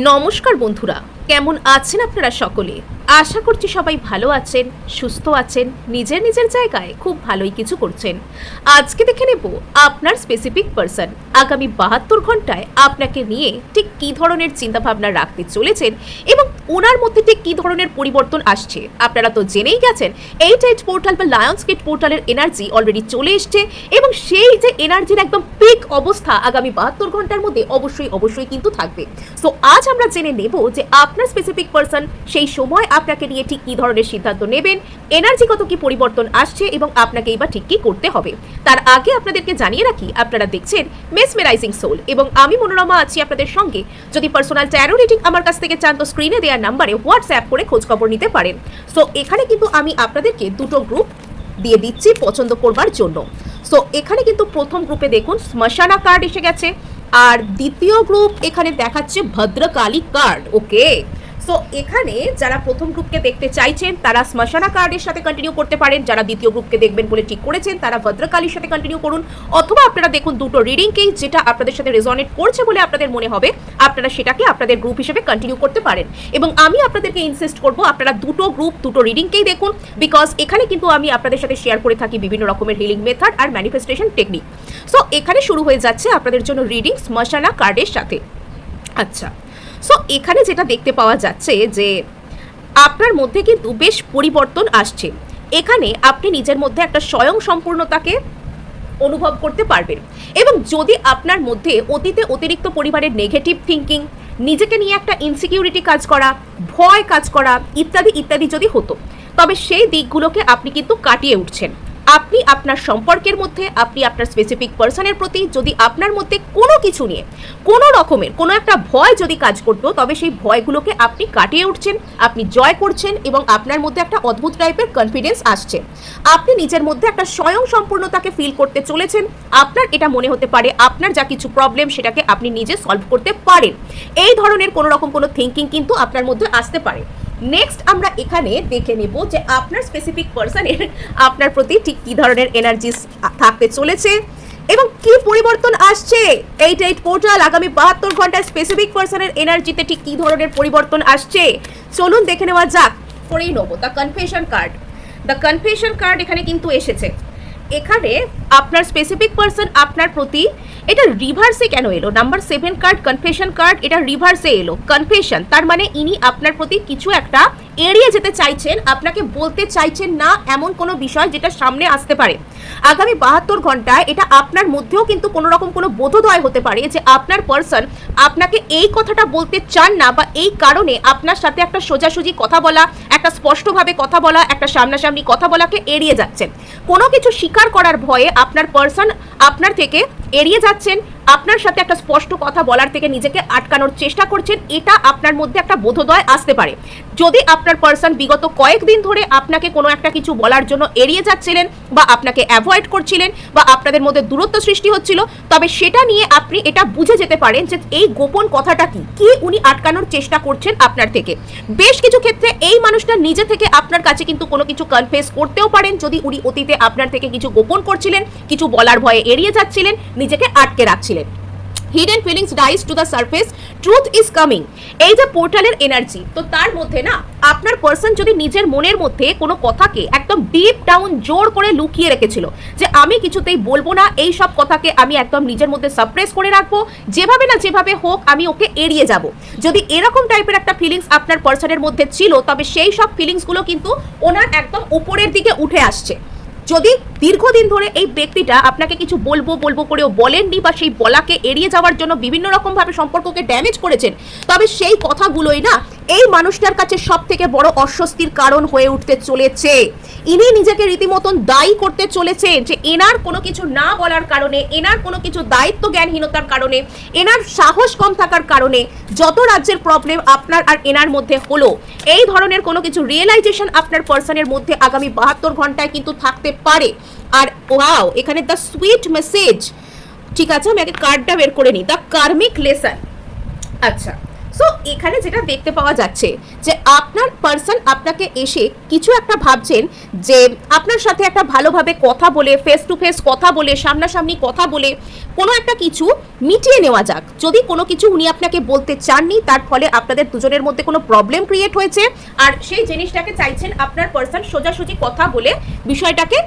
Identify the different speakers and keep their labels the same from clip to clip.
Speaker 1: নমস্কার বন্ধুরা, কেমন আছেন আপনারা সকলে? আশা করছি সবাই ভালো আছেন, সুস্থ আছেন, নিজের নিজের জায়গায় খুব ভালোই কিছু করছেন। আজকে দেখে নেব আপনার স্পেসিফিক পার্সন আগামী 72 ঘন্টায় আপনাকে নিয়ে ঠিক কী ধরনের চিন্তাভাবনা রাখতে চলেছেন এবং ওনার মধ্যে ঠিক কী ধরনের পরিবর্তন আসছে। আপনারা তো জেনেই গেছেন 8 পোর্টাল বা লায়ন্স গেট পোর্টালের এনার্জি অলরেডি চলে এসছে এবং সেই যে এনার্জির একদম পিক অবস্থা আগামী 72 ঘন্টার মধ্যে অবশ্যই কিন্তু থাকবে। সো আজ আমরা জেনে নেব যে আপনার স্পেসিফিক পার্সন সেই সময় আপনাকে নিয়ে ঠিক কী ধরনের সিদ্ধান্ত নেবেন, এনার্জিগত কি পরিবর্তন আসছে এবং আপনাকে এবার ঠিক কি করতে হবে। তার আগে আপনাদেরকে জানিয়ে রাখি, আপনারা দেখছেন মেসমেরাইজিং সোল এবং আমি মনোরমা আছি আপনাদের সঙ্গে। যদি পার্সোনাল ট্যারো রিডিং আমার কাছ থেকে চান তো স্ক্রিনে দেওয়া নাম্বারে হোয়াটসঅ্যাপ করে খোঁজখবর নিতে পারেন। সো এখানে কিন্তু আমি আপনাদেরকে দুটো গ্রুপ দিয়ে দিচ্ছি পছন্দ করবার জন্য। সো এখানে কিন্তু প্রথম গ্রুপে দেখুন শ্মশানা কার্ড এসে গেছে, আর দ্বিতীয় গ্রুপ এখানে দেখাচ্ছে ভদ্রকালী কার্ড। ওকে, সো এখানে যারা প্রথম গ্রুপকে দেখতে চাইছেন তারা শ্মশানা কার্ডের সাথে কন্টিনিউ করতে পারেন, যারা দ্বিতীয় গ্রুপকে দেখবেন বলে ঠিক করেছেন তারা ভদ্রকালীর সাথে কন্টিনিউ করুন, অথবা আপনারা দেখুন দুটো রিডিংকেই যেটা আপনাদের সাথে রেজনেট করছে বলে আপনাদের মনে হবে আপনারা সেটাকে আপনাদের গ্রুপ হিসেবে কন্টিনিউ করতে পারেন। এবং আমি আপনাদেরকে ইনসিস্ট করব আপনারা দুটো গ্রুপ দুটো রিডিংকেই দেখুন, বিকজ এখানে কিন্তু আমি আপনাদের সাথে শেয়ার করে থাকি বিভিন্ন রকমের হিলিং মেথড আর ম্যানিফেস্টেশন টেকনিক। সো এখানে শুরু হয়ে যাচ্ছে আপনাদের জন্য রিডিং শ্মশানা কার্ডের সাথে। আচ্ছা, সো এখানে যেটা দেখতে পাওয়া যাচ্ছে যে আপনার মধ্যে কিন্তু বেশ পরিবর্তন আসছে। এখানে আপনি নিজের মধ্যে একটা স্বয়ং সম্পূর্ণতাকে অনুভব করতে পারবেন এবং যদি আপনার মধ্যে অতীতে অতিরিক্ত পরিমাণের নেগেটিভ থিঙ্কিং, নিজেকে নিয়ে একটা ইনসিকিউরিটি কাজ করা, ভয় কাজ করা ইত্যাদি ইত্যাদি যদি হতো, তবে সেই দিকগুলোকে আপনি কিন্তু কাটিয়ে উঠছেন। আপনি আপনার সম্পর্কের মধ্যে, আপনি আপনার স্পেসিফিক পার্সনের প্রতি যদি আপনার মধ্যে কোনো কিছু নিয়ে কোনো রকমের কোনো একটা ভয় যদি কাজ করতো, তবে সেই ভয়গুলোকে আপনি কাটিয়ে উঠছেন, আপনি জয় করছেন এবং আপনার মধ্যে একটা অদ্ভুত টাইপের কনফিডেন্স আসছে। আপনি নিজের মধ্যে একটা স্বয়ং সম্পূর্ণতাকে ফিল করতে চলেছেন। আপনার এটা মনে হতে পারে আপনার যা কিছু প্রবলেম সেটাকে আপনি নিজে সলভ করতে পারেন। এই ধরনের কোনো রকম কোনো থিঙ্কিং কিন্তু আপনার মধ্যে আসতে পারে। নেক্সট আমরা এখানে দেখে নেব যে আপনার স্পেসিফিক পার্সনের আপনার প্রতি ঠিক কী ধরনের এনার্জি থাকতে চলেছে এবং কি পরিবর্তন আসছে। 8 পোর্টাল আগামী 72 ঘন্টায় স্পেসিফিক পার্সনের এনার্জিতে ঠিক কী ধরনের পরিবর্তন আসছে চলুন দেখে নেওয়া যাক। করেই নেব the confession card. The confession card এখানে কিন্তু এসেছে। এখানে আপনার স্পেসিফিক পার্সন আপনার প্রতি, এটা রিভার্সে কেন এলো? নাম্বার 7 কার্ড কনফেশন কার্ড, এটা রিভার্সে এলো। কনফেশন তার মানে ইনি আপনার প্রতি কিছু একটা এড়িয়ে যেতে চাইছেন, আপনাকে বলতে চাইছেন না এমন কোনো বিষয় যেটা সামনে আসতে পারে আগামী 72 ঘন্টায়। এটা আপনার মধ্যেও কিন্তু কোনো রকম কোনো বোধোদয় হতে পারে যে আপনার পার্সন আপনাকে এই কথাটা বলতে চান না, বা এই কারণে আপনার সাথে একটা সোজাসুজি কথা বলা, একটা স্পষ্টভাবে কথা বলা, একটা সামনাসামনি কথা বলাকে এড়িয়ে যাচ্ছেন। কোনো কিছু স্বীকার করার ভয়ে আপনার পার্সন আপনার থেকে এড়িয়ে যাচ্ছেন, আপনার সাথে একটা স্পষ্ট কথা বলার থেকে নিজেকে আটকানোর চেষ্টা করছেন। এটা আপনার মধ্যে একটা বোধোদয় আসতে পারে। যদি আপনার পার্সন বিগত কয়েকদিন ধরে আপনাকে কোনো একটা কিছু বলার জন্য এড়িয়ে যাচ্ছিলেন বা আপনাকে অ্যাভয়েড করছিলেন বা আপনাদের মধ্যে দূরত্ব সৃষ্টি হচ্ছিল, তবে সেটা নিয়ে আপনি এটা বুঝে যেতে পারেন যে এই গোপন কথাটা কি উনি আটকানোর চেষ্টা করছেন আপনার থেকে। বেশ কিছু ক্ষেত্রে এই মানুষটা নিজে থেকে আপনার কাছে কিন্তু কোনো কিছু কনফেস করতেও পারেন, যদি উনি অতীতে আপনার থেকে কিছু গোপন করছিলেন, কিছু বলার ভয়ে এড়িয়ে যাচ্ছিলেন, নিজেকে আটকে রাখছিলেন। Hidden feelings dies to the surface, truth is coming. এই যে পোর্টালের এনার্জি, তো তার মধ্যে না আপনার পার্সন যদি নিজের মনের মধ্যে কোনো কথাকে একদম ডিপ ডাউন জোর করে লুকিয়ে রেখেছিল যে আমি কিছুতেই বলবো না, এই সব কথাকে আমি একদম নিজের মধ্যে সাপ্রেস করে রাখবো, যেভাবে না যেভাবে হোক আমি ওকে এড়িয়ে যাব, যদি এরকম টাইপের একটা ফিলিংস আপনার পার্সনের মধ্যে ছিল, তবে সেই সব ফিলিংসগুলো কিন্তু ওনার একদম উপরের দিকে উঠে আসছে। যদি দীর্ঘদিন ধরে এই ব্যক্তিটা আপনাকে কিছু বলবো করেও বলেননি বা সেই বলাকে এড়িয়ে যাওয়ার জন্য বিভিন্ন রকমভাবে সম্পর্ককে ড্যামেজ করেছেন, তবে সেই কথাগুলোই না এই মানুষটার কাছে সব থেকে বড় অস্বস্তির কারণ হয়ে উঠতে চলেছে। ইনি নিজেকে রীতিমতন দায়ী করতে চলেছে যে এনার কোনো কিছু না বলার কারণে, এনার কোনো কিছু দায়িত্ব জ্ঞানহীনতার কারণে, এনার সাহস কম থাকার কারণে যত রাজ্যের প্রবলেম আপনার আর এনার মধ্যে হলো, এই ধরনের কোনো কিছু রিয়েলাইজেশন আপনার পার্সনের মধ্যে আগামী 72 ঘন্টায় কিন্তু থাকতে পারে। আর ওয়াও, এখানে দ্য সুইট মেসেজ, ঠিক আছে আমি আগে কার্ডটা বের করে নিই, দ্য কার্মিক লেসন। আচ্ছা, সো এখানে যেটা দেখতে পাওয়া যাচ্ছে যে আপনার পার্সন আপনাকে এসে কিছু একটা ভাবছেন যে আপনার সাথে একটা ভালোভাবে কথা বলে, ফেস টু ফেস কথা বলে, সামনাসামনি কথা বলে কোনো একটা কিছু মিটিয়ে নেওয়া যাক। যদি কোনো কিছু উনি আপনাকে বলতে চাননি, তার ফলে আপনাদের দুজনের মধ্যে কোনো প্রবলেম ক্রিয়েট হয়েছে, আর সেই জিনিসটাকে চাইছেন আপনার পার্সন সোজাসুজি কথা বলে বিষয়টাকে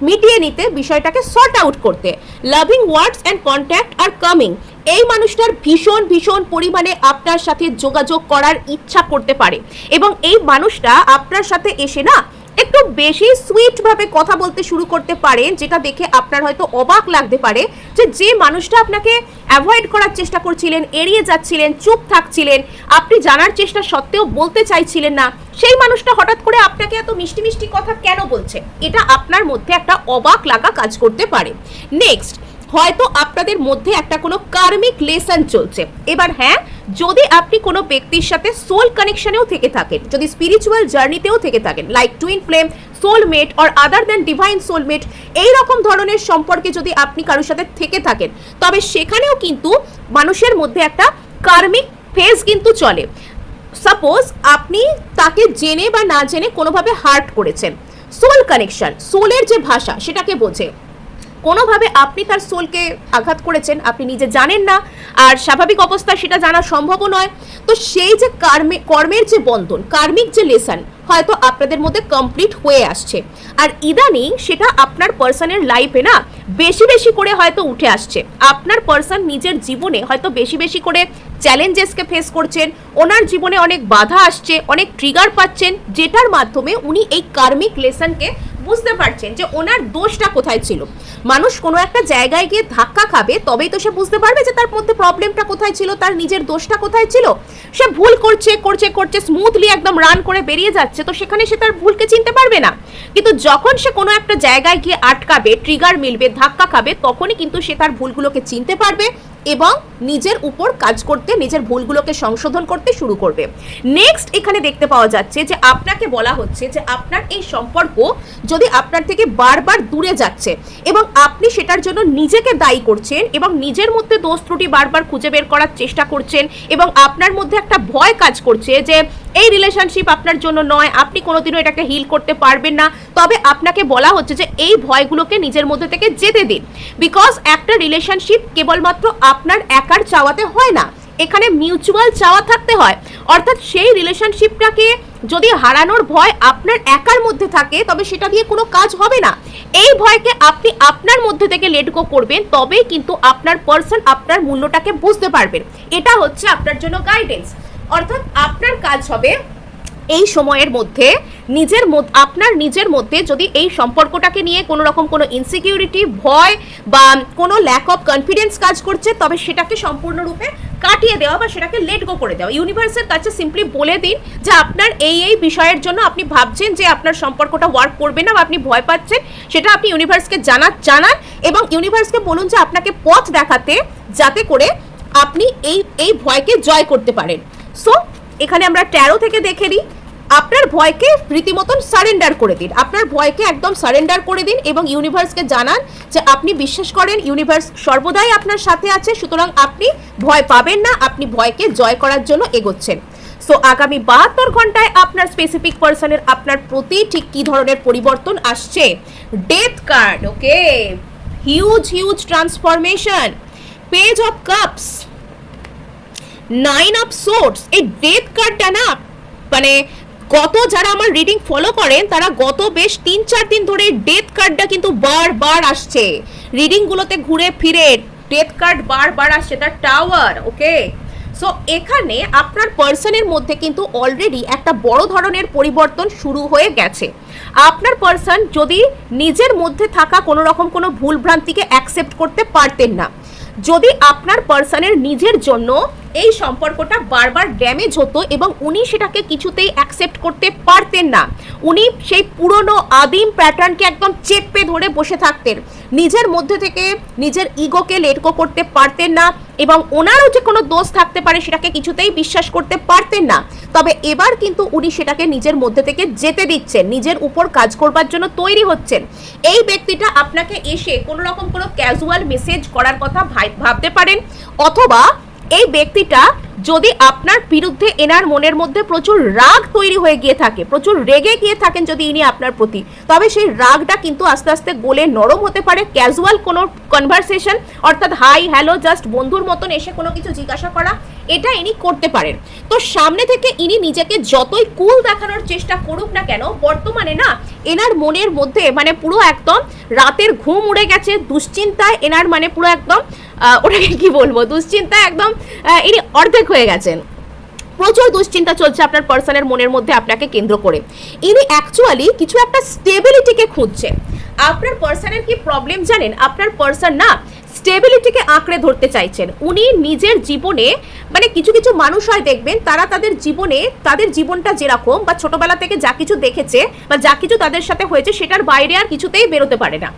Speaker 1: মিটিয়ে নিতে, বিষয়টাকে সর্ট আউট করতে। Loving words and contact are coming. এই মানুষটার ভীষণ ভীষণ পরিমাণে আপনার সাথে যোগাযোগ করার ইচ্ছা করতে পারে, এবং এই মানুষটা আপনার সাথে এসে না একটু বেশি সুইটভাবে কথা বলতে শুরু করতে পারেন, যেটা দেখে আপনার হয়তো অবাক লাগতে পারে যে মানুষটা আপনাকে অ্যাভয়েড করার চেষ্টা করছিলেন, এড়িয়ে যাচ্ছিলেন, চুপ থাকছিলেন, আপনি জানার চেষ্টা সত্ত্বেও বলতে চাইছিলেন না, সেই মানুষটা হঠাৎ করে আপনাকে এত মিষ্টি মিষ্টি কথা কেন বলছে, এটা আপনার মধ্যে একটা অবাক লাগা কাজ করতে পারে। নেক্সট, হয়তো আপনাদের মধ্যে একটা কোনো কার্মিক লেসন চলছে। এবার হ্যাঁ, যদি আপনি কোনো ব্যক্তির সাথে সোল কানেকশনেও থেকে থাকেন, যদি স্পিরিচুয়াল জার্নিতেও থেকে থাকেন, like twin flame, soulmate or other than divine soulmate, এই রকম ধরনের সম্পর্কে যদি আপনি কারোর সাথে থেকে থাকেন, তবে সেখানেও কিন্তু মানুষের মধ্যে একটা কার্মিক ফেজ কিন্তু চলে। সাপোজ আপনি তাকে জেনে বা না জেনে কোনোভাবে হার্ট করেছেন, সোল কানেকশন, সোলের যে ভাষা সেটাকে বোঝে, কোনোভাবে আপনি তার সোলকে আঘাত করেছেন, আপনি নিজে জানেন না, আর স্বাভাবিক অবস্থায় সেটা জানা সম্ভবও নয়। তো সেই যে কর্মের যে বন্ধন, কার্মিক যে লেসন হয়তো আপনাদের মধ্যে কমপ্লিট হয়ে আসছে, আর ইদানিং সেটা আপনার পার্সনের লাইফে না বেশি বেশি করে হয়তো উঠে আসছে। আপনার পার্সন নিজের জীবনে হয়তো বেশি বেশি করে চ্যালেঞ্জেসকে ফেস করছেন, ওনার জীবনে অনেক বাধা আসছে, অনেক ট্রিগার পাচ্ছেন, যেটার মাধ্যমে উনি এই কার্মিক লেসনকে বুঝতে পারছেন যে ওনার দোষটা কোথায় ছিল। মানুষ কোনো একটা জায়গায় গিয়ে ধাক্কা খাবে, তবেই তো সে বুঝতে পারবে যে তার মধ্যে প্রবলেমটা কোথায় ছিল, তার নিজের দোষটা কোথায় ছিল। সে ভুল করছে করছে করছে স্মুথলি একদম রান করে বেরিয়ে যাচ্ছে, তো সেখানে সে তার ভুলকে চিনতে পারবে না। কিন্তু যখন সে কোনো একটা জায়গায় গিয়ে আটকাবে, ট্রিগার মিলবে, ধাক্কা খাবে, তখনই কিন্তু সে তার ভুলগুলোকে চিনতে পারবে এবং নিজের উপর কাজ করতে, নিজের ভুলগুলোকে সংশোধন করতে শুরু করবে। নেক্সট, এখানে দেখতে পাওয়া যাচ্ছে যে আপনাকে বলা হচ্ছে যে আপনার এই সম্পর্ক যদি আপনার থেকে বারবার দূরে যাচ্ছে এবং আপনি সেটার জন্য নিজেকে দায়ী করছেন এবং নিজের মধ্যে দোষ ত্রুটি বারবার খুঁজে বের করার চেষ্টা করছেন, এবং আপনার মধ্যে একটা ভয় কাজ করছে যে এই রিলেশনশিপ আপনার জন্য নয়, আপনি কোনোদিনও এটাকে হিল করতে পারবেন না, তবে আপনাকে বলা হচ্ছে যে এই ভয়গুলোকে নিজের মধ্যে থেকে যেতে দিন। বিকজ একটা রিলেশনশিপ কেবলমাত্র আপনার একার চাওয়াতে হয় না, এখানে মিউচুয়াল চাওয়া থাকতে হয়। অর্থাৎ সেই রিলেশনশিপটাকে যদি হারানোর ভয় আপনার একার মধ্যে থাকে, তবে সেটা দিয়ে কোনো কাজ হবে না। এই ভয়কে আপনি আপনার মধ্যে থেকে লেট গো করবেন, তবেই কিন্তু আপনার পার্সন আপনার মূল্যটাকে বুঝতে পারবেন। এটা হচ্ছে আপনার জন্য গাইডেন্স। অর্থাৎ আপনার কাজ হবে এই সময়ের মধ্যে আপনার নিজের মধ্যে যদি এই সম্পর্কটাকে নিয়ে কোনো রকম কোনো ইনসিকিউরিটি, ভয় বা কোনো ল্যাক অফ কনফিডেন্স কাজ করছে, তবে সেটাকে সম্পূর্ণরূপে কাটিয়ে দেওয়া বা সেটাকে লেট গো করে দেওয়া। ইউনিভার্সের কাছে সিম্পলি বলে দিন যে আপনার এই বিষয়ের জন্য আপনি ভাবছেন যে আপনার সম্পর্কটা ওয়ার্ক করবে না বা আপনি ভয় পাচ্ছেন, সেটা আপনি ইউনিভার্সকে জানান এবং ইউনিভার্সকে বলুন যে আপনাকে পথ দেখাতে, যাতে করে আপনি এই ভয়কে জয় করতে পারেন। সো এখানে আমরা 13 থেকে দেখে নিই। আপনার ভয়কে রীতিমতন সারেন্ডার করে দিন, আপনার ভয়কে একদম সারেন্ডার করে দিন এবং ইউনিভার্সকে জানান যে আপনি বিশ্বাস করেন ইউনিভার্স সর্বদাই আপনার সাথে আছে, সুতরাং আপনি ভয় পাবেন না, আপনি ভয়কে জয় করার জন্য এগোচ্ছেন। সো আগামী 72 ঘন্টায় আপনার স্পেসিফিক পার্সনের আপনার প্রতি ঠিক কি ধরনের পরিবর্তন আসছে। Death card, okay, huge transformation, page of cups, 9 of swords. এই ডেথ কার্ডটা না মানে গত যারা আমার রিডিং ফলো করেন তারা গত বেশ 3-4 দিন ধরে ডেথ কার্ডটা কিন্তু বারবার আসছে রিডিংগুলোতে ঘুরে ফিরে, ডেথ কার্ড বারবার আসছে, তার টাওয়ার। ওকে, সো এখানে আপনার পার্সনের মধ্যে কিন্তু অলরেডি একটা বড় ধরনের পরিবর্তন শুরু হয়ে গেছে। আপনার পার্সন যদি নিজের মধ্যে থাকা কোনো রকম কোনো ভুলভ্রান্তিকে অ্যাকসেপ্ট করতে পারতেন না, যদি আপনার পার্সনের নিজের জন্য এই সম্পর্কটা বারবার ড্যামেজ হতো এবং উনি সেটাকে কিছুতেই অ্যাকসেপ্ট করতে পারতেন না, উনি সেই পুরনো আদিম প্যাটার্নকে একদম চেপে ধরে বসে থাকতেন, নিজের মধ্যে থেকে নিজের ইগোকে লেট গো করতে পারতেন না, এবং ওনারও যে কোনো দোষ থাকতে পারে সেটাকে কিছুতেই বিশ্বাস করতে পারতেন না, তবে এবার কিন্তু উনি সেটাকে নিজের মধ্যে থেকে যেতে দিচ্ছেন, নিজের উপর কাজ করবার জন্য তৈরি হচ্ছেন। এই ব্যক্তিটা আপনাকে এসে কোনো রকম কোনো ক্যাজুয়াল মেসেজ করার কথা ভাবতে পারেন, অথবা এই ব্যক্তিটা যদি আপনার বিরুদ্ধে এনার মনের মধ্যে প্রচুর রাগ তৈরি হয়ে গিয়ে থাকে, প্রচুর রেগে গিয়ে থাকেন যদি ইনি আপনার প্রতি, তবে সেই রাগটা কিন্তু আস্তে আস্তে গলে নরম হতে পারে। ক্যাজুয়াল কোনো কনভারসেশন, অর্থাৎ হাই হ্যালো জাস্ট বন্ধুর মতন এসে কোনো কিছু জিজ্ঞাসা করা, এটা ইনি করতে পারেন। তো সামনে থেকে ইনি নিজেকে যতই কুল দেখানোর চেষ্টা করুক না কেন, বর্তমানে না এনার মনের মধ্যে মানে পুরো একদম রাতের ঘুম উড়ে গেছে, দুশ্চিন্তায় এনার মানে পুরো একদম ওটাকে কি বলবো, দুশ্চিন্তায় একদম ইনি অর্ধেক হয়ে গেছেন। প্রচুর দুশ্চিন্তা চলছে আপনার পার্সনের মনের মধ্যে আপনাকে কেন্দ্র করে। ইনি অ্যাকচুয়ালি কিছু একটা স্টেবিলিটিকে খুঁজছেন। আপনার পার্সনের কি প্রবলেম জানেন? আপনার পার্সন না স্টেবিলিটিকে আঁকড়ে ধরতে চাইছেন। উনি নিজের জীবনে মানে কিছু কিছু মানুষ হয় দেখবেন, তারা তাদের জীবনে তাদের জীবনটা যেরকম বা ছোটবেলা থেকে যা কিছু দেখেছে বা যা কিছু তাদের সাথে হয়েছে সেটার বাইরে আর কিছুতেই বেরোতে পারে না।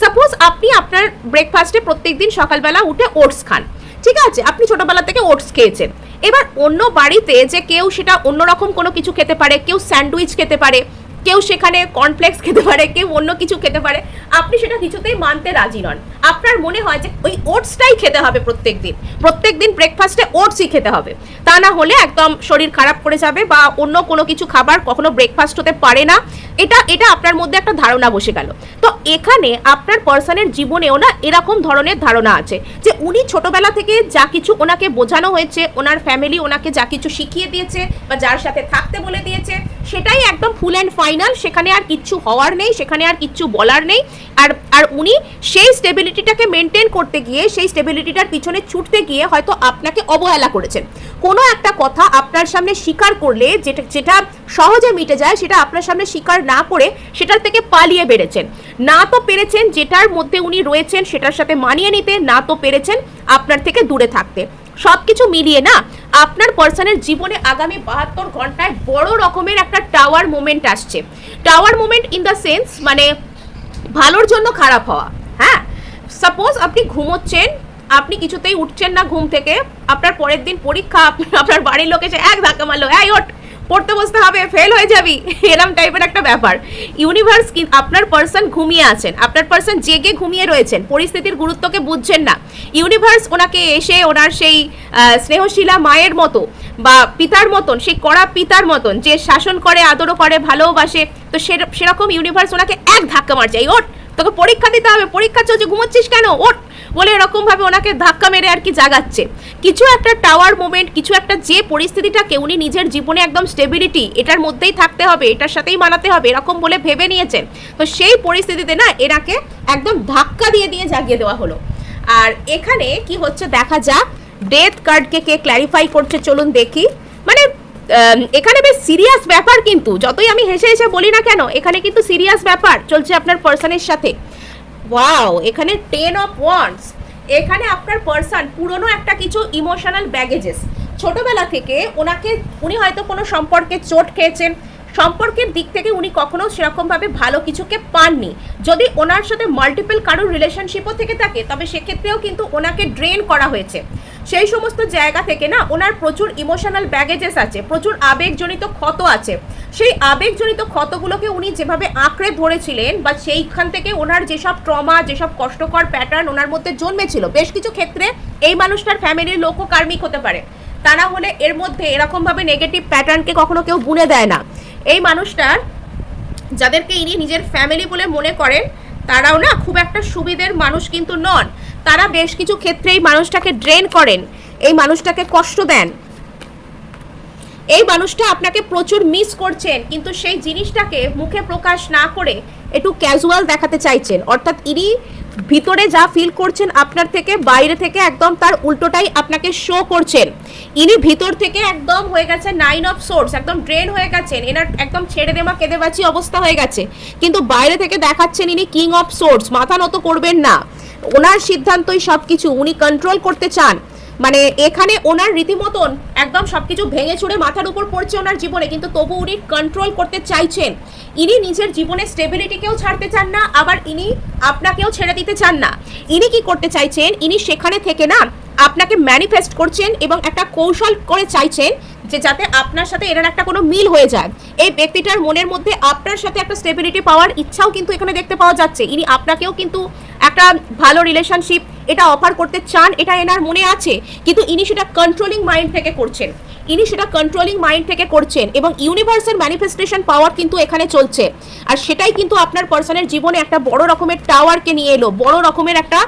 Speaker 1: সাপোজ আপনি আপনার ব্রেকফাস্টে প্রত্যেকদিন সকালবেলা উঠে ওটস খান, ঠিক আছে, আপনি ছোটবেলা থেকে ওটস খেয়েছেন। এবার অন্য বাড়িতে যে কেউ সেটা অন্যরকম কোনো কিছু খেতে পারে, কেউ স্যান্ডউইচ খেতে পারে, কেউ সেখানে কর্নফ্লেক্স খেতে পারে, কেউ অন্য কিছু খেতে পারে, আপনি সেটা কিছুতেই মানতে রাজি নন। আপনার মনে হয় যে ওই ওটসটাই খেতে হবে প্রত্যেকদিন ব্রেকফাস্টে ওটসই খেতে হবে, তা না হলে একদম শরীর খারাপ করে যাবে বা অন্য কোনো কিছু খাবার কখনো ব্রেকফাস্ট হতে পারে না। এটা আপনার মধ্যে একটা ধারণা বসে গেল। তো এখানে আপনার পার্সনের জীবনেও না এরকম ধরনের ধারণা আছে যে উনি ছোটবেলা থেকে যা কিছু ওনাকে বোঝানো হয়েছে, ওনার ফ্যামিলি ওনাকে যা কিছু শিখিয়ে দিয়েছে বা যার সাথে থাকতে বলে দিয়েছে, সেটাই একদম ফুল অ্যান্ড ফাইনাল, সেখানে আর কিচ্ছু হওয়ার নেই, সেখানে আর কিচ্ছু বলার নেই। আর উনি সেই স্টেবিলিটিটাকে মেনটেন করতে গিয়ে, সেই স্টেবিলিটিটার পিছনে ছুটতে গিয়ে হয়তো আপনাকে অবহেলা করেছেন। কোনো একটা কথা আপনার সামনে স্বীকার করলে যেটা সহজে মিটে যায়, সেটা আপনার সামনে স্বীকার না করে সেটার থেকে পালিয়ে বেড়েছেন। না তো পেরেছেন যেটার মধ্যে উনি রয়েছেন সেটার সাথে মানিয়ে নিতে, না তো পেরেছেন আপনার থেকে দূরে থাকতে। সবকিছু মিলিয়ে না আপনার পার্সনের জীবনে আগামী 72 ঘন্টায় বড় রকমের একটা টাওয়ার মোমেন্ট আসছে। Tower moment in the sense মানে ভালোর জন্য খারাপ হওয়া। হ্যাঁ, সাপোজ আপনি ঘুমোচ্ছেন, আপনি কিছুতেই উঠছেন না ঘুম থেকে, আপনার পরের দিন পরীক্ষা, আপনার বাড়ির লোক এসে এক ধাক্কা মারলো, এই ওঠ, পড়তে বসতে হবে, ফেল হয়ে যাবি, এরকম টাইপের একটা ব্যাপার। ইউনিভার্স আপনার পার্সন ঘুমিয়ে আছেন, আপনার পার্সন জেগে ঘুমিয়ে রয়েছেন, পরিস্থিতির গুরুত্বকে বুঝছেন না। ইউনিভার্স ওনাকে এসে ওনার সেই স্নেহশীলা মায়ের মতো বা পিতার মতন, সেই কড়া পিতার মতন যে শাসন করে, আদরও করে, ভালোবাসে, তো সেরকম ইউনিভার্স ওনাকে এক ধাক্কা মারছে, এই ওঠ, তোকে পরীক্ষা দিতে হবে, পরীক্ষা চলছে, ঘুমোচ্ছিস কেন, ওঠ বলে এরকম ভাবে ওনাকে ধাক্কা মেরে আর কি জাগাচ্ছে। কিছু একটা টাওয়ার মোমেন্ট, কিছু একটা যে পরিস্থিতিটাকে উনি নিজের জীবনে একদম স্টেবিলিটি, এটার মধ্যেই থাকতে হবে, এটার সাথেই মানাতে হবে এরকম বলে ভেবে নিয়েছেন। তো সেই পরিস্থিতিতে না এনাকে একদম ধাক্কা দিয়ে জাগিয়ে দেওয়া হলো। আর এখানে কি হচ্ছে দেখা যাক, ডেথ কার্ডকে কে ক্ল্যারিফাই করছে চলুন দেখি। মানে এখানে বেশ সিরিয়াস ব্যাপার, কিন্তু যতই আমি হেসে হেসে বলি না কেন, এখানে কিন্তু সিরিয়াস ব্যাপার চলছে আপনার পার্সনের সাথে। ওয়াও, এখানে 10 অফ ওয়ান্ডস। এখানে আপনার পার্সন পুরনো একটা কিছু ইমোশনাল ব্যাগেজেস, ছোটবেলা থেকে উনি হয়তো কোনো সম্পর্কে চোট খেয়েছেন, সম্পর্কের দিক থেকে উনি কখনো সেরকমভাবে ভালো কিছুকে পাননি। যদি ওনার সাথে মাল্টিপল কারোর রিলেশনশিপও থেকে থাকে, তবে সেক্ষেত্রেও কিন্তু ওনাকে ড্রেন করা হয়েছে। সেই সমস্ত জায়গা থেকে না ওনার প্রচুর ইমোশনাল ব্যাগেজেস আছে, প্রচুর আবেগজনিত ক্ষত আছে। সেই আবেগজনিত ক্ষতগুলোকে উনি যেভাবে আঁকড়ে ধরেছিলেন বা সেইখান থেকে ওনার যেসব ট্রমা, যেসব কষ্টকর প্যাটার্ন ওনার মধ্যে জন্মেছিল, বেশ কিছু ক্ষেত্রে এই মানুষটার ফ্যামিলির লোকও কার্মিক হতে পারে, তা না হলে এর মধ্যে এরকমভাবে নেগেটিভ প্যাটার্নকে কখনো কেউ গুনে দেয় না। এই মানুষটার যাদেরকে ইনি নিজের ফ্যামিলি বলে মনে করেন, তারাও না খুব একটা সুবিধের মানুষ কিন্তু নন। তারা বেশ কিছু ক্ষেত্রে এই মানুষটাকে ড্রেন করেন, এই মানুষটাকে কষ্ট দেন, এই মানুষটা আপনাকে প্রচুর মিস করছেন, কিন্তু সেই জিনিসটাকে মুখে প্রকাশ না করে একটু ক্যাজুয়াল দেখাতে চাইছেন। অর্থাৎ ইনি ভিতরে যা ফিল করছেন আপনার থেকে, বাইরে থেকে একদম তার উল্টোটাই আপনাকে শো করছেন। ইনি ভিতর থেকে একদম হয়ে গেছে 9 অফ সোর্স, একদম ড্রেন হয়ে গেছেন, এনার একদম ছেড়ে দেমা কেঁদেবাচি অবস্থা হয়ে গেছে, কিন্তু বাইরে থেকে দেখাচ্ছেন ইনি কিং অফ সোর্স। মাথা নত করবেন না, ওনার সিদ্ধান্তই সব কিছু, উনি কন্ট্রোল করতে চান। মানে এখানে ওনার রীতিমতন একদম সবকিছু ভেঙে চুড়ে মাথার উপর পড়ছে ওনার জীবনে, কিন্তু তবু উনি কন্ট্রোল করতে চাইছেন। ইনি নিজের জীবনে স্টেবিলিটিকেও ছাড়তে চান না, আবার ইনি আপনাকেও ছেড়ে দিতে চান না। ইনি কি করতে চাইছেন, ইনি সেখানে থেকে না আপনাকে ম্যানিফেস্ট করছেন এবং একটা কৌশল করে চাইছেন যে যাতে আপনার সাথে এনার একটা কোনো মিল হয়ে যায়। এই ব্যক্তিটার মনের মধ্যে আপনার সাথে একটা স্টেবিলিটি পাওয়ার ইচ্ছাও কিন্তু এখানে দেখতে পাওয়া যাচ্ছে। ইনি আপনাকেও কিন্তু একটা ভালো রিলেশনশিপ এটা অফার করতে চান, এটা এনার মনে আছে, কিন্তু ইনি সেটা কন্ট্রোলিং মাইন্ড থেকে করছেন, ইনি সেটা কন্ট্রোলিং মাইন্ড থেকে করছেন এবং ইউনিভার্সের ম্যানিফেস্টেশন পাওয়ার কিন্তু এখানে চলছে। আর সেটাই কিন্তু আপনার পার্সনের জীবনে একটা বড় রকমের টাওয়ারকে নিয়ে এলো, বড় রকমের একটা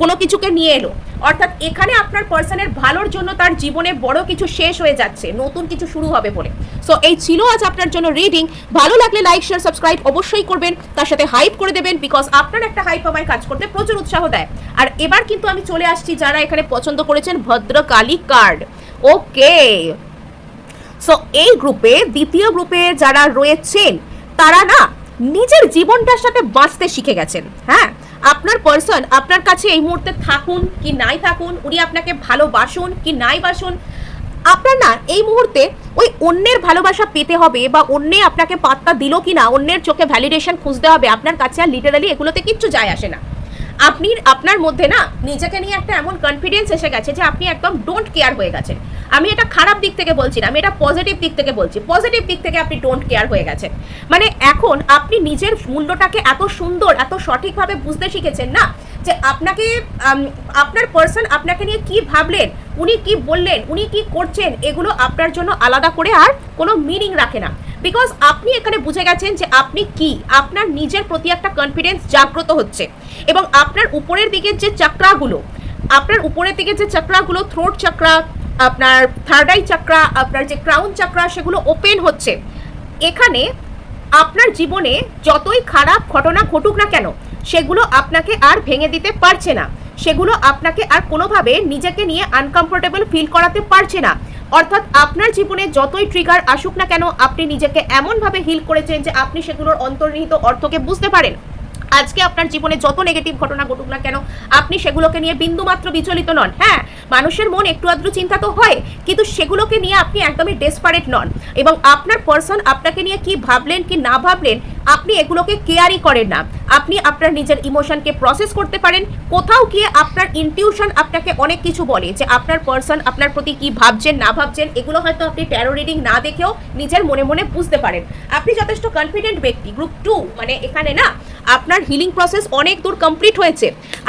Speaker 1: কোনো কিছুকে নিয়ে এলো। অর্থাৎ এখানে আপনার পার্সনের ভালোর জন্য তার জীবনে বড় কিছু শেষ হয়ে যাচ্ছে, নতুন কিছু শুরু হবে বলে। সো এই ছিল আজ আপনার জন্য রিডিং। ভালো লাগলে লাইক শেয়ার সাবস্ক্রাইব অবশ্যই করবেন, তার সাথে হাইপ করে দেবেন, বিকজ আপনার একটা হাইপ আমায় কাজ করতে প্রচুর উৎসাহ দেয়। আর এবার কিন্তু আমি চলে আসছি যারা এখানে পছন্দ করেছেন ভদ্রকালী কার্ড। ওকে, সো এই গ্রুপে, দ্বিতীয় গ্রুপে যারা রয়েছেন তারা না নিজের জীবনটার সাথে বাঁচতে শিখে গেছেন। হ্যাঁ, আপনার পার্সন আপনার কাছে এই মুহূর্তে থাকুন কি নাই থাকুন, উনি আপনাকে ভালোবাসুন কি নাই বাসুন, আপনার না এই মুহূর্তে ওই অন্যের ভালোবাসা পেতে হবে বা অন্যে আপনাকে পাত্তা দিল কি না, অন্যের চোখে ভ্যালিডেশন খুঁজতে হবে, আপনার কাছে আর লিটারালি এগুলোতে কিচ্ছু যায় আসে না। আপনি আপনার মধ্যে না নিজেকে নিয়ে একটা এমন কনফিডেন্স এসে গেছে যে আপনি একদম ডোন্ট কেয়ার হয়ে গেছেন। আমি এটা খারাপ দিক থেকে বলছি না, আমি এটা পজিটিভ দিক থেকে বলছি। পজিটিভ দিক থেকে আপনি ডোন্ট কেয়ার হয়ে গেছেন, মানে এখন আপনি নিজের মূল্যটাকে এত সুন্দর, এত সঠিকভাবে বুঝতে শিখেছেন না, যে আপনাকে আপনার পার্সন আপনাকে নিয়ে কি ভাবলেন, উনি কি বললেন, উনি কি করছেন, এগুলো আপনার জন্য আলাদা করে আর কোনো মিনিং রাখে না। বিকজ আপনি এখানে বুঝে গেছেন যে আপনি কি, আপনার নিজের প্রতি একটা কনফিডেন্স জাগ্রত হচ্ছে এবং আপনার উপরের দিকের যে চক্রাগুলো, আপনার উপরের দিকের যে চক্রাগুলো, থ্রোট চক্রা, আপনার থার্ড আই চক্রা, আপনার যে ক্রাউন চক্রা, সেগুলো ওপেন হচ্ছে। এখানে আপনার জীবনে যতই খারাপ ঘটনা ঘটুক না কেন, সেগুলো আপনাকে আর ভেঙে দিতে পারছে না, সেগুলো আপনাকে আর কোনোভাবে নিজেকে নিয়ে আনকমফোর্টেবল ফিল করাতে পারছে না। অর্থাৎ আপনার জীবনে যতই ট্রিগার আসুক না কেন, আপনি নিজেকে এমনভাবে হিল করেছেন যে আপনি সেগুলোর অন্তর্নিহিত অর্থকে বুঝতে পারেন। আজকে আপনার জীবনে যত নেগেটিভ ঘটনা ঘটুক না কেন, আপনি সেগুলোকে নিয়ে বিন্দুমাত্র বিচলিত নন। হ্যাঁ, মানুষের মন একটু আধটু চিন্তা তো হয়, কিন্তু সেগুলোকে নিয়ে আপনি একদমই ডেসপারেট নন এবং আপনার পার্সন আপনাকে নিয়ে কি ভাবলেন কি না ভাবলেন, আপনি এগুলোকে কেয়ারই করেন না। আপনি আপনার নিজের ইমোশনকে প্রসেস করতে পারেন। কোথাও গিয়ে আপনার ইনটিউশন আপনাকে অনেক কিছু বলে যে আপনার পার্সন আপনার প্রতি কি ভাবছেন না ভাবছেন, এগুলো হয়তো আপনি ট্যারো রিডিং না দেখেও নিজের মনে মনে বুঝতে পারেন। আপনি যথেষ্ট কনফিডেন্ট ব্যক্তি। গ্রুপ 2 মানে এখানে না আপনার হিলিং প্রসেস অনেক দূর কমপ্লিট হয়েছে।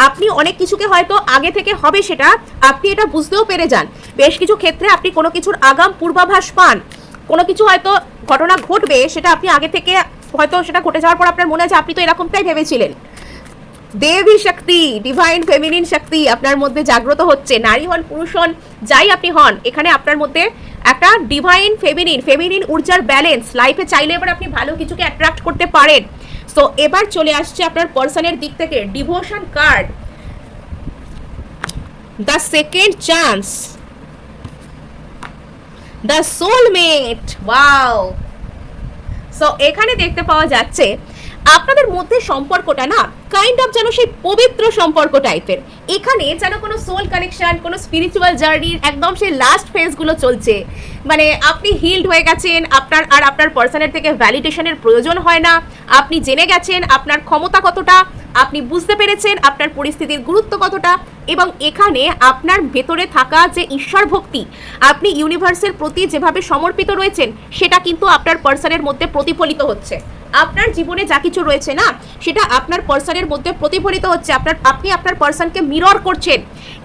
Speaker 1: আপনি অনেক কিছুকে হয়তো আগে থেকে হবে সেটা আপনি এটা বুঝতেও পেরে যান। বেশ কিছু ক্ষেত্রে আপনি কোনো কিছুর আগাম পূর্বাভাস পান, কোনো কিছু হয়তো ঘটনা ঘটবে সেটা আপনি আগে থেকে হয়তো সেটা ঘটে যাওয়ার পর আপনার মনে হয় যে আপনি তো এরকমটাই ভেবেছিলেন। দেবী শক্তি, ডিভাইন ফেমিনিন শক্তি আপনার মধ্যে জাগ্রত হচ্ছে। নারী হন পুরুষ হন যাই আপনি হন, এখানে আপনার মধ্যে একটা ডিভাইন ফেমিনিন ঊর্জার ব্যালেন্স লাইফে চাইলে এবার আপনি ভালো কিছুকে অ্যাট্রাক্ট করতে পারেন। তো এবার চলে আসছে আপনার পার্সনের দিক থেকে devotion card, the second chance, the soulmate. Wow! So এখানে দেখতে পাওয়া যাচ্ছে আপনাদের মধ্যে সম্পর্কটা না কাইন্ড অফ যেন সেই পবিত্র সম্পর্ক টাইপের। এখানে যেন কোনো সোল কানেকশন, কোনো স্পিরিচুয়াল জার্নির একদম সেই লাস্ট ফেজগুলো চলছে। মানে আপনি হিল্ড হয়ে গেছেন, আপনার আর আপনার পার্সনের থেকে ভ্যালিডেশনের প্রয়োজন হয় না। আপনি জেনে গেছেন আপনার ক্ষমতা কতটা, আপনি বুঝতে পেরেছেন আপনার পরিস্থিতির গুরুত্ব কতটা, এবং এখানে আপনার ভেতরে থাকা যে ঈশ্বর ভক্তি, আপনি ইউনিভার্সের প্রতি যেভাবে সমর্পিত রয়েছেন, সেটা কিন্তু আপনার পার্সনের মধ্যে প্রতিফলিত হচ্ছে। আপনার জীবনে যা কিছু রয়েছে না, সেটা আপনার পার্সনের মধ্যে প্রতিফলিত হচ্ছে। আপনি আপনার পার্সনকে মিরর করছেন।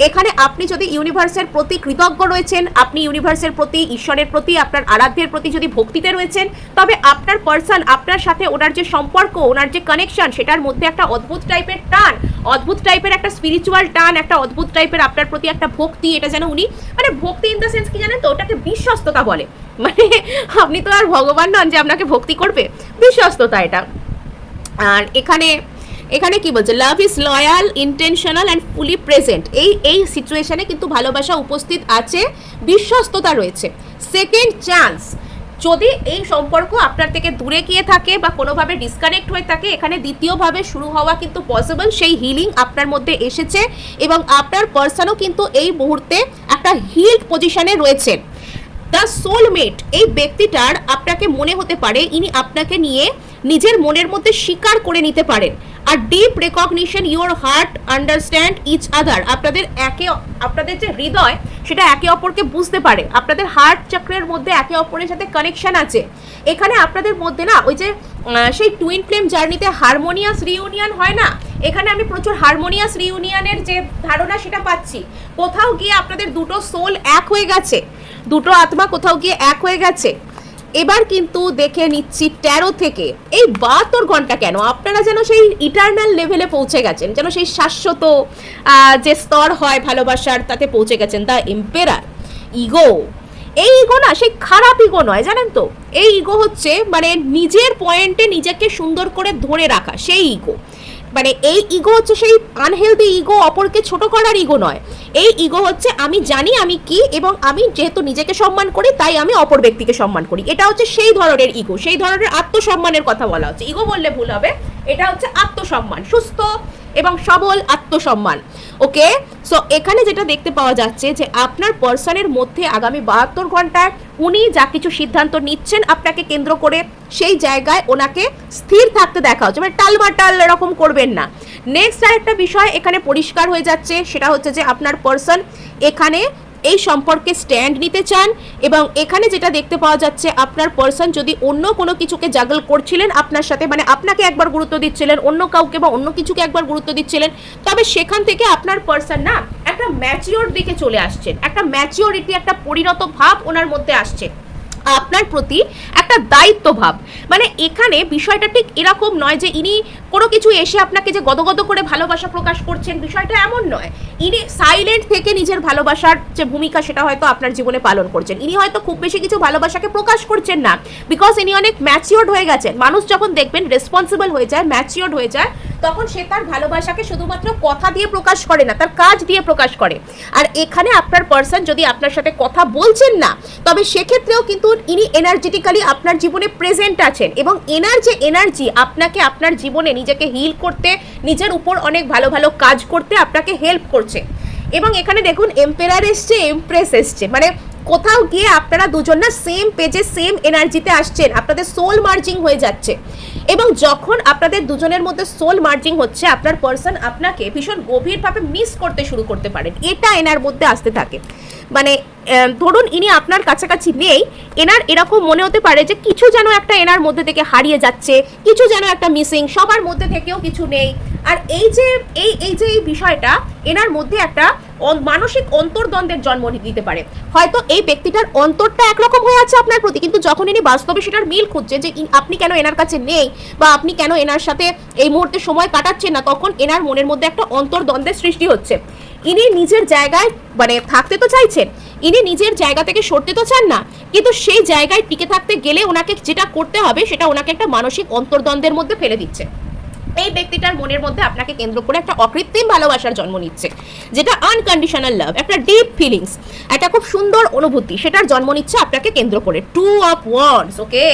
Speaker 1: এখানে আপনি যদি ইউনিভার্সের প্রতি কৃতজ্ঞ রয়েছেন, আপনি ইউনিভার্সের প্রতি, ঈশ্বরের প্রতি, আপনার আরাধ্যের প্রতি যদি ভক্তিতে রয়েছেন, তবে আপনার পার্সন আপনার সাথে ওনার যে সম্পর্ক, ওনার যে কানেকশন, সেটার মধ্যে একটা অদ্ভুত টাইপের টান, অদ্ভুত টাইপের একটা স্পিরিচুয়াল টান, একটা অদ্ভুত টাইপের আপনার প্রতি একটা ভক্তি। এটা যেন উনি, মানে ভক্তি ইন দ্য সেন্স কি জানেন তো, ওটাকে বিশ্বস্ততা বলে। মানে আপনি তো আর ভগবান নন যে আপনাকে ভক্তি করবে, বিশ্বস্ততা এটা। আর এখানে কি বলছে, love is loyal, intentional and fully present. এই সিচুয়েশনে কিন্তু ভালোবাসা উপস্থিত আছে, বিশ্বস্ততা রয়েছে। সেকেন্ড চান্স, যদি এই সম্পর্ক আপনার থেকে দূরে গিয়ে থাকে বা কোনোভাবে ডিসকানেক্ট হয়ে থাকে, এখানে দ্বিতীয়ভাবে শুরু হওয়া কিন্তু পসিবল। সেই হিলিং আপনার মধ্যে এসেছে এবং আপনার পার্সনও কিন্তু এই মুহূর্তে একটা হিলড পজিশনে রয়েছেন। দ্য সোলমেট, এই ব্যক্তিটার আপনাকে মনে হতে পারে ইনি আপনাকে নিয়ে নিজের মনের মধ্যে স্বীকার করে নিতে পারেন। আর deep recognition, your heart understand each other, আপনাদের যে হৃদয় সেটা একে অপরকে বুঝতে পারে। আপনাদের হার্ট চক্রের মধ্যে একে অপরের সাথে কানেকশন আছে। এখানে আপনাদের মধ্যে না ওই যে সেই টুইন ফ্লেম জার্নিতে হারমোনিয়াস রিউনিয়ন হয় না, এখানে আমি প্রচুর হারমোনিয়াস রিউনিয়নের যে ধারণা সেটা পাচ্ছি। কোথাও গিয়ে আপনাদের দুটো সোল এক হয়ে গেছে, দুটো আত্মা কোথাও গিয়ে এক হয়ে গেছে। এবার কিন্তু দেখে নিচ্ছি 13 থেকে এই 72 ঘন্টা কেন আপনারা যেন সেই ইটারনাল লেভেলে পৌঁছে গেছেন, যেন সেই শাশ্বত যে স্তর হয় ভালোবাসার তাতে পৌঁছে গেছেন। দ্য এম্পেরার ইগো, এই ইগো না সেই খারাপ ইগো নয়, জানেন তো, এই ইগো হচ্ছে মানে নিজের পয়েন্টে নিজেকে সুন্দর করে ধরে রাখা সেই ইগো। মানে এই ইগো হচ্ছে সেই আনহেলদি ইগো, অপরকে ছোট করার ইগো নয়। এই ইগো হচ্ছে আমি জানি আমি কি, এবং আমি যেহেতু নিজেকে সম্মান করি তাই আমি অপর ব্যক্তিকে সম্মান করি। এটা হচ্ছে সেই ধরনের ইগো, সেই ধরনের আত্মসম্মানের কথা বলা হচ্ছে। ইগো বললে ভুল হবে, এটা হচ্ছে আত্মসম্মান, সুস্থ এবং সবল আত্মসম্মান। ওকে, সো এখানে যেটা দেখতে পাওয়া যাচ্ছে যে আপনার পার্সনের মধ্যে আগামী 72 ঘন্টায় উনি যা কিছু সিদ্ধান্ত নিচ্ছেন আপনাকে কেন্দ্র করে, সেই জায়গায় ওনাকে স্থির থাকতে দেখা হচ্ছে, মানে টালমাটাল এরকম করবেন না। নেক্সট আরেকটা বিষয় এখানে পরিষ্কার হয়ে যাচ্ছে, সেটা হচ্ছে যে আপনার পার্সন এখানে এই সম্পর্কে স্ট্যান্ড নিতে চান, এবং এখানে যেটা দেখতে পাওয়া যাচ্ছে আপনার পার্সন যদি অন্য কোনো কিছুকে জাগল করছিলেন আপনার সাথে, মানে আপনাকে একবার গুরুত্ব দিচ্ছিলেন, অন্য কাউকে বা অন্য কিছুকে একবার গুরুত্ব দিচ্ছিলেন, তবে সেখান থেকে আপনার পার্সন না একটা ম্যাচিওর দিকে চলে আসছেন, একটা ম্যাচিওরিটি, একটা পরিণত ভাব ওনার মধ্যে আসছে আপনার প্রতি, একটা দায়িত্ব ভাব। মানে এখানে বিষয়টা ঠিক এরকম নয় যে ইনি কোনো কিছু এসে আপনাকে যে গদগদ করে ভালোবাসা প্রকাশ করছেন, বিষয়টা এমন নয়। ইনি সাইলেন্ট থেকে নিজের ভালোবাসার যে ভূমিকা সেটা হয়তো আপনার জীবনে পালন করছেন। ইনি হয়তো খুব বেশি কিছু ভালোবাসাকে প্রকাশ করছেন না, বিকজ ইনি অনেক ম্যাচিওর্ড হয়ে গেছেন। মানুষ যখন দেখবেন রেসপন্সিবল হয়ে যায়, ম্যাচিওর্ড হয়ে যায়, তখন সে তার ভালোবাসাকে শুধুমাত্র কথা দিয়ে প্রকাশ করে না, তার কাজ দিয়ে প্রকাশ করে। আর এখানে আপনার পার্সন যদি আপনার সাথে কথা বলছেন না, তবে সেক্ষেত্রেও কিন্তু ইনি এনার্জেটিক্যালি আপনার জীবনে প্রেজেন্ট আছেন, এবং এনার যে এনার্জি আপনাকে আপনার জীবনে নিজেকে হিল করতে, নিজের উপর অনেক ভালো ভালো কাজ করতে আপনাকে হেল্প করছে। এবং এখানে দেখুন এম্পেরার এসছে, এমপ্রেস এসছে, মানে কোথাও গিয়ে আপনারা দুজন না সেম পেজে সেম এনার্জিতে আসছেন, আপনাদের সোল মার্জিং হয়ে যাচ্ছে। এবং যখন আপনাদের দুজনের মধ্যে সোল মার্জিং হচ্ছে, আপনার পার্সন আপনাকে ভীষণ গভীরভাবে মিস করতে শুরু করতে পারেন, এটা এনার মধ্যে আসতে থাকে। মানে ধরুন ইনি আপনার কাছাকাছি নেই, এনার এরকম মনে হতে পারে যে কিছু যেন একটা এনার মধ্যে থেকে হারিয়ে যাচ্ছে, কিছু যেন একটা মিসিং, সবার মধ্যে থেকেও কিছু নেই। আর এই যে এই বিষয়টা এনার মধ্যে একটা মানসিক অন্তর্দ্বন্দ্বের জন্ম দিতে পারে। হয়তো এই ব্যক্তিটার অন্তরটা একরকম হয়ে আছে আপনার প্রতি, কিন্তু যখন ইনি বাস্তবে সেটার মিল খুঁজছে যে আপনি কেন এনার কাছে নেই, বা আপনি কেন এনার সাথে এই মুহূর্তে সময় কাটাচ্ছেন না, তখন এনার মনের মধ্যে একটা অন্তর্দ্বন্দ্বের সৃষ্টি হচ্ছে। ইনি নিজের জায়গায় মানে থাকতে তো চাইছেন, ইনি নিজের জায়গা থেকে সরতে তো চান না, কিন্তু সেই জায়গায় টিকে থাকতে গেলে ওনাকে যেটা করতে হবে সেটা ওনাকে একটা মানসিক অন্তর্দ্বন্দ্বের মধ্যে ফেলে দিচ্ছে। এই ব্যক্তিটার মনের মধ্যে আপনাকে কেন্দ্র করে একটা অকৃত্রিম ভালোবাসার জন্ম নিচ্ছে, যেটা আনকন্ডিশনাল লাভ, একটা ডিপ ফিলিংস, একটা খুব সুন্দর অনুভূতি, সেটার জন্ম নিচ্ছে আপনাকে কেন্দ্র করে। 2 of Wands, ওকে।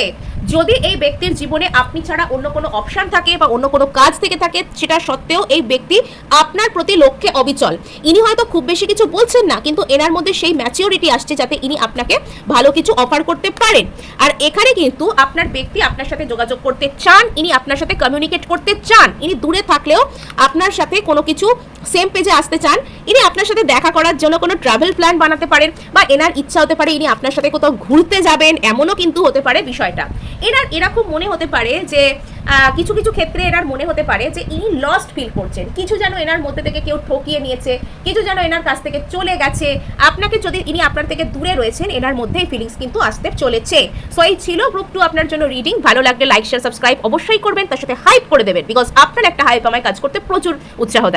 Speaker 1: যদি এই ব্যক্তির জীবনে আপনি ছাড়া অন্য কোনো অপশন থাকে বা অন্য কোনো কাজ থেকে থাকে, সেটা সত্ত্বেও এই ব্যক্তি আপনার প্রতি লক্ষ্যে অবিচল। ইনি হয়তো খুব বেশি কিছু বলছেন না, কিন্তু এনার মধ্যে সেই ম্যাচিওরিটি আসছে যাতে ইনি আপনাকে ভালো কিছু অফার করতে পারেন। আর এখানে কিন্তু আপনার ব্যক্তি আপনার সাথে যোগাযোগ করতে চান, ইনি আপনার সাথে কমিউনিকেট করতে চান, ইনি দূরে থাকলেও আপনার সাথে কোনো কিছু সেম পেজে আসতে চান। ইনি আপনার সাথে দেখা করার জন্য কোনো ট্রাভেল প্ল্যান বানাতে পারেন, বা এনার ইচ্ছা হতে পারে ইনি আপনার সাথে কোথাও ঘুরতে যাবেন, এমনও কিন্তু হতে পারে বিষয়টা। এনার এরকম মনে হতে পারে যে কিছু কিছু ক্ষেত্রে এনার মনে হতে পারে যে ইনি লস্ট ফিল করছেন, কিছু যেন এনার মধ্যে থেকে কেউ ঠকিয়ে নিয়েছে, কিছু যেন এনার কাছ থেকে চলে গেছে। আপনাকে যদি ইনি আপনার থেকে দূরে রয়েছেন, এনার মধ্যে এই ফিলিংস কিন্তু আসতে চলেছে। সো এই ছিল গ্রুপ 2 আপনার জন্য রিডিং। ভালো লাগলে লাইক শেয়ার সাবস্ক্রাইব অবশ্যই করবেন, তার সাথে হাইপ করে দেবেন, বিকজ আপনার একটা হাইপ আমায় কাজ করতে প্রচুর উৎসাহ দেয়।